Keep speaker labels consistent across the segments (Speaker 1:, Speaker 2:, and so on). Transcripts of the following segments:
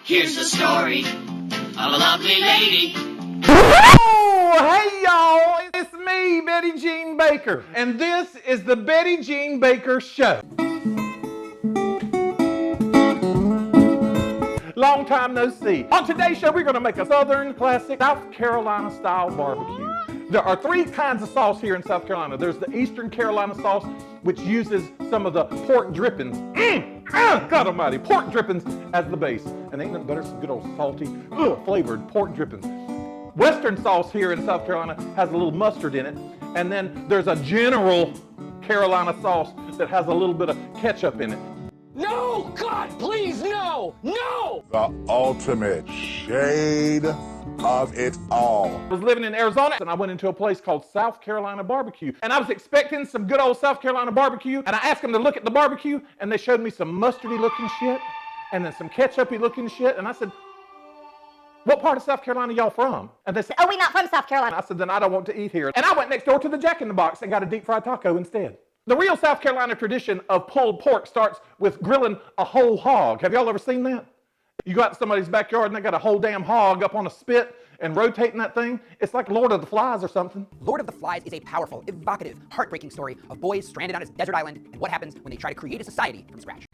Speaker 1: Here's the story of a lovely lady.
Speaker 2: Oh, hey y'all, it's me, Betty Jean Baker, and this is the Betty Jean Baker Show. Long time no see. On today's show, we're gonna make a Southern classic South Carolina style barbecue. There are three kinds of sauce here in South Carolina. There's the Eastern Carolina sauce, which uses some of the pork drippings. God almighty, pork drippings as the base. And ain't nothing better than some good old salty, flavored pork drippings. Western sauce here in South Carolina has a little mustard in it. And then there's a general Carolina sauce that has a little bit of ketchup in it.
Speaker 3: No! God, please, no! No!
Speaker 4: The ultimate shade of it all.
Speaker 2: I was living in Arizona and I went into a place called South Carolina Barbecue. And I was expecting some good old South Carolina barbecue. And I asked them to look at the barbecue and they showed me some mustardy looking shit and then some ketchupy looking shit. And I said, what part of South Carolina y'all from? And they said,
Speaker 5: Oh, we're not from South Carolina.
Speaker 2: I said, then I don't want to eat here. And I went next door to the Jack in the Box and got a deep fried taco instead. The real South Carolina tradition of pulled pork starts with grilling a whole hog. Have y'all ever seen that? You go out to somebody's backyard and they got a whole damn hog up on a spit and rotating that thing. It's like Lord of the Flies or something.
Speaker 6: Lord of the Flies is a powerful, evocative, heartbreaking story of boys stranded on a desert island and what happens when they try to create a society from scratch.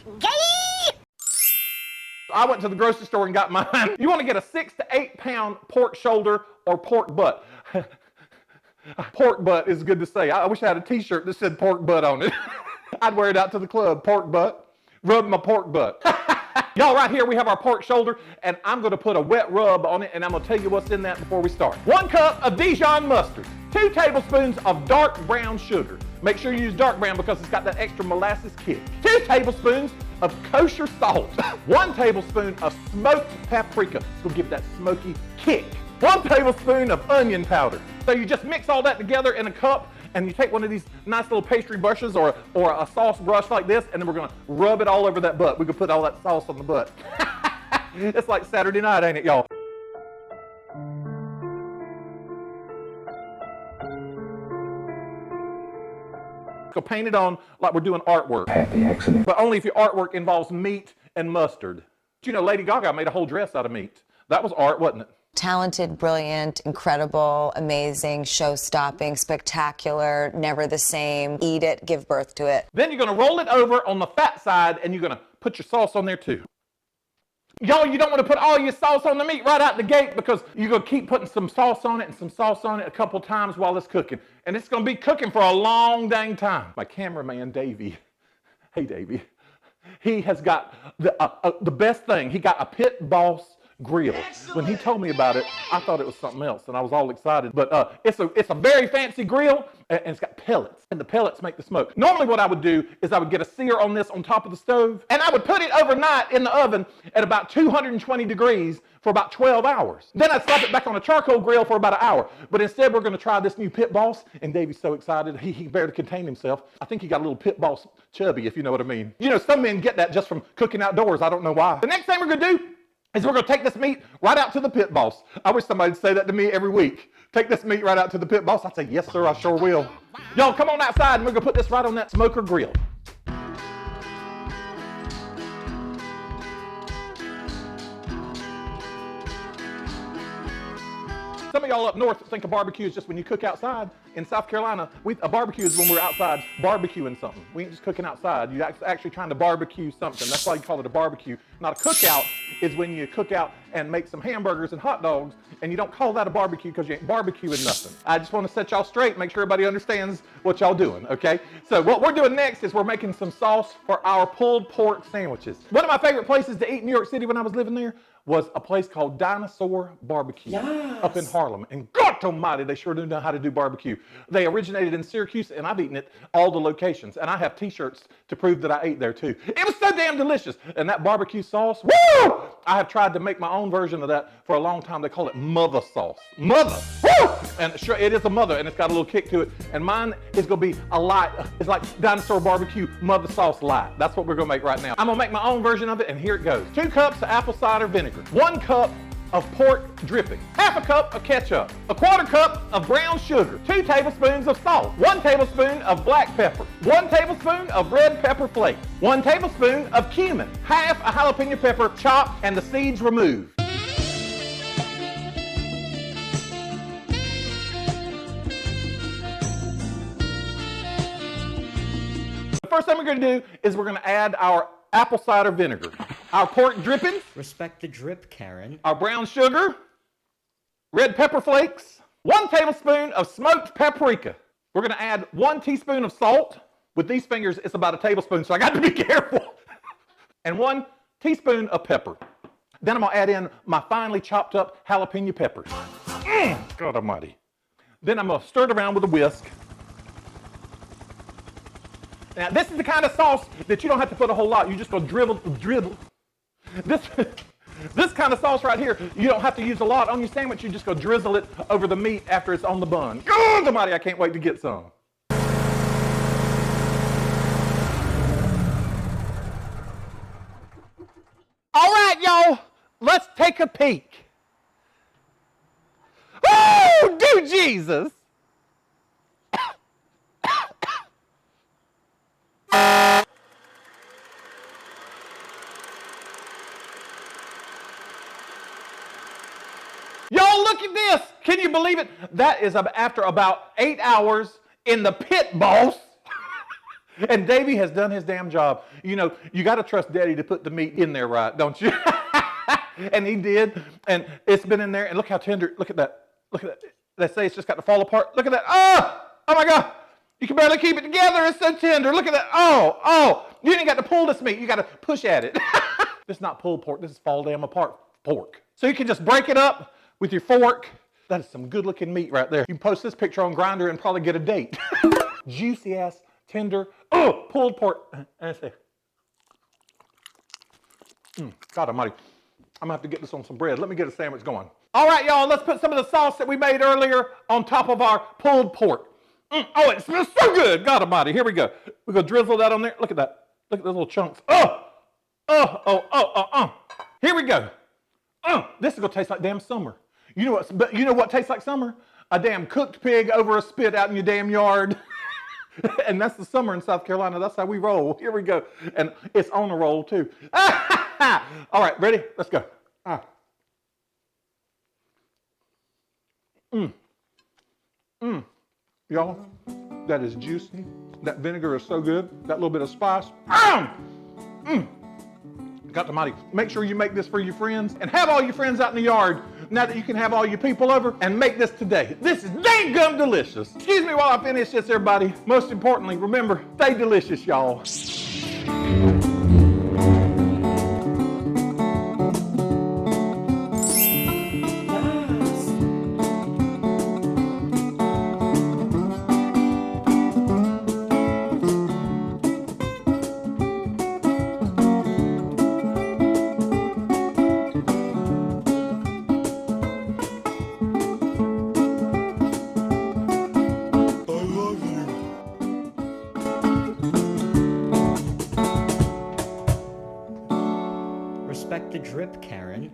Speaker 2: I went to the grocery store and got mine. You want to get a 6 to 8 pound pork shoulder or pork butt. Pork butt is good to say. I wish I had a t-shirt that said pork butt on it. I'd wear it out to the club, pork butt. Rub my pork butt. Y'all, right here we have our pork shoulder, and I'm going to put a wet rub on it, and I'm going to tell you what's in that before we start. 1 cup of Dijon mustard. 2 tablespoons of dark brown sugar. Make sure you use dark brown because it's got that extra molasses kick. 2 tablespoons of kosher salt. 1 tablespoon of smoked paprika. It's going to give that smoky kick. 1 tablespoon of onion powder. So you just mix all that together in a cup, and you take one of these nice little pastry brushes or a sauce brush like this, and then we're gonna rub it all over that butt. We can put all that sauce on the butt. It's like Saturday night, ain't it, y'all? Go paint it on like we're doing artwork.
Speaker 4: Happy accident.
Speaker 2: But only if your artwork involves meat and mustard. You know, Lady Gaga made a whole dress out of meat. That was art, wasn't it?
Speaker 7: Talented, brilliant, incredible, amazing, show-stopping, spectacular, never the same. Eat it, give birth to it.
Speaker 2: Then you're going to roll it over on the fat side, and you're going to put your sauce on there too. Y'all, you don't want to put all your sauce on the meat right out the gate because you're going to keep putting some sauce on it and some sauce on it a couple times while it's cooking. And it's going to be cooking for a long dang time. My cameraman, Davey, hey Davey, he has got the best thing. He got a Pit Boss grill. When he told me about it, I thought it was something else, and I was all excited. But it's a very fancy grill, and it's got pellets, and the pellets make the smoke. Normally what I would do is I would get a sear on this on top of the stove, and I would put it overnight in the oven at about 220 degrees for about 12 hours. Then I'd slap it back on a charcoal grill for about an hour. But instead, we're going to try this new Pit Boss, and Davey's so excited, he barely contained himself. I think he got a little Pit Boss chubby, if you know what I mean. You know, some men get that just from cooking outdoors. I don't know why. The next thing we're going to do is we're going to take this meat right out to the Pit Boss. I wish somebody'd say that to me every week. Take this meat right out to the Pit Boss. I'd say, yes, sir, I sure will. Y'all, come on outside, and we're going to put this right on that smoker grill. Some of y'all up north think a barbecue is just when you cook outside. In South Carolina, a barbecue is when we're outside barbecuing something. We ain't just cooking outside. You're actually trying to barbecue something. That's why you call it a barbecue. Not a cookout is when you cook out and make some hamburgers and hot dogs, and you don't call that a barbecue because you ain't barbecuing nothing. I just want to set y'all straight, make sure everybody understands what y'all doing, okay? So what we're doing next is we're making some sauce for our pulled pork sandwiches. One of my favorite places to eat in New York City when I was living there was a place called Dinosaur Barbecue up in Harlem. And God almighty, they sure do know how to do barbecue. They originated in Syracuse, and I've eaten it all the locations. And I have t-shirts to prove that I ate there too. It was so damn delicious. And that barbecue sauce, woo! I have tried to make my own version of that for a long time. They call it mother sauce. Mother, woo! And sure, it is a mother, and it's got a little kick to it. And mine is gonna be a light, it's like Dinosaur Barbecue mother sauce light. That's what we're gonna make right now. I'm gonna make my own version of it, and here it goes. 2 cups of apple cider vinegar. 1 cup of pork dripping, half a cup of ketchup, a quarter cup of brown sugar, 2 tablespoons of salt, 1 tablespoon of black pepper, 1 tablespoon of red pepper flakes, 1 tablespoon of cumin, half a jalapeno pepper chopped and the seeds removed. The first thing we're going to do is we're going to add our apple cider vinegar, our pork drippings,
Speaker 5: Respect the drip, Karen.
Speaker 2: our brown sugar, red pepper flakes, 1 tablespoon of smoked paprika. We're going to add 1 teaspoon of salt. With these fingers, it's about a tablespoon, so I got to be careful. And 1 teaspoon of pepper. Then I'm going to add in my finely chopped up jalapeno peppers. God almighty. Then I'm going to stir it around with a whisk. Now, this is the kind of sauce that you don't have to put a whole lot. You just go dribble. This kind of sauce right here, you don't have to use a lot on your sandwich. You just go drizzle it over the meat after it's on the bun. God almighty, I can't wait to get some. All right, y'all, let's take a peek. Oh, do Jesus. Y'all, look at this. Can you believe it? That is after about 8 hours in the pit, boss. And Davey has done his damn job. You know, you got to trust Daddy to put the meat in there right, don't you? And he did. And it's been in there. And look how tender. Look at that. Look at that. They say it's just got to fall apart. Look at that. Oh my God. You can barely keep it together. It's so tender. Look at that. Oh. You ain't got to pull this meat. You got to push at it. This is not pulled pork. This is fall damn apart pork. So you can just break it up with your fork. That is some good looking meat right there. You can post this picture on Grindr and probably get a date. Juicy ass, tender, pulled pork. And say, God almighty. I'm gonna have to get this on some bread. Let me get a sandwich going. All right, y'all, let's put some of the sauce that we made earlier on top of our pulled pork. Oh, it smells so good. God almighty. Here we go. We're gonna drizzle that on there. Look at that. Look at those little chunks. Here we go. This is gonna taste like damn summer. You know what tastes like summer? A damn cooked pig over a spit out in your damn yard. And that's the summer in South Carolina. That's how we roll. Here we go. And it's on a roll too. All right, ready? Let's go. Y'all, that is juicy. That vinegar is so good. That little bit of spice. God almighty. Make sure you make this for your friends and have all your friends out in the yard now that you can have all your people over, and make this today. This is dang gum delicious. Excuse me while I finish this, everybody. Most importantly, remember, stay delicious, y'all.
Speaker 5: Respect the drip, Karen.